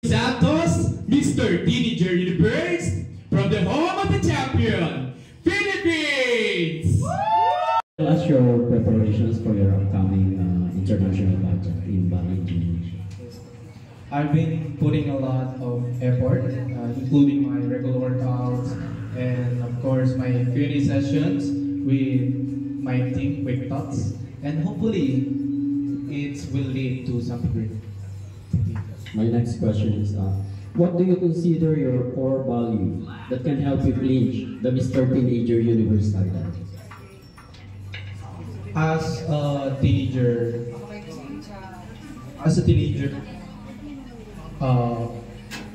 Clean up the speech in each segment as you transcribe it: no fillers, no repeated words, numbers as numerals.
Santos, Mr. Teenager Universe, from the home of the champion, Philippines! What's your preparations for your upcoming international pageant in Bali, Indonesia? I've been putting a lot of effort, including my regular workouts and of course my theory sessions with my team, Quick Thoughts, and hopefully it will lead to something. My next question is, what do you consider your core value that can help you clinch the Mr. Teenager Universe title? As a teenager,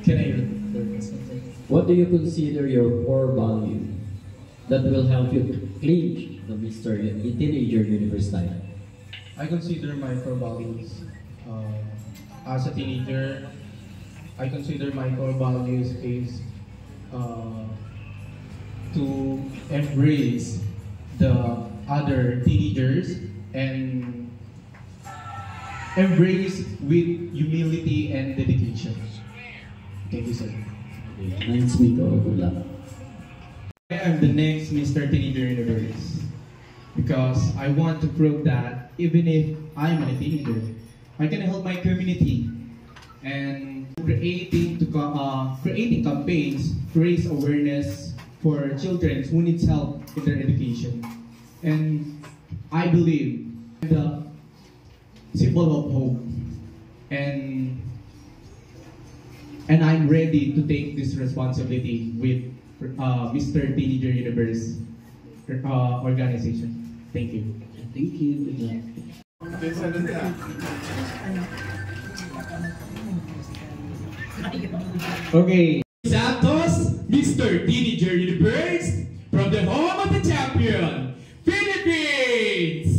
can I repeat something? What do you consider your core value that will help you clinch the Mr. Teenager Universe title? I consider my core values. As a teenager, I consider my core values is to embrace the other teenagers and embrace with humility and dedication. Thank you, sir. Nice meet you. Good luck. I am the next Mr. Teenager Universe because I want to prove that even if I'm a teenager, I can help my community and creating campaigns to raise awareness for children who need help in their education. And I believe the symbol of hope, and I'm ready to take this responsibility with Mr. Teenager Universe organization. Thank you. Thank you. Good luck. Okay. Santos, Mr. Teenager Universe, from the home of the champion, Philippines!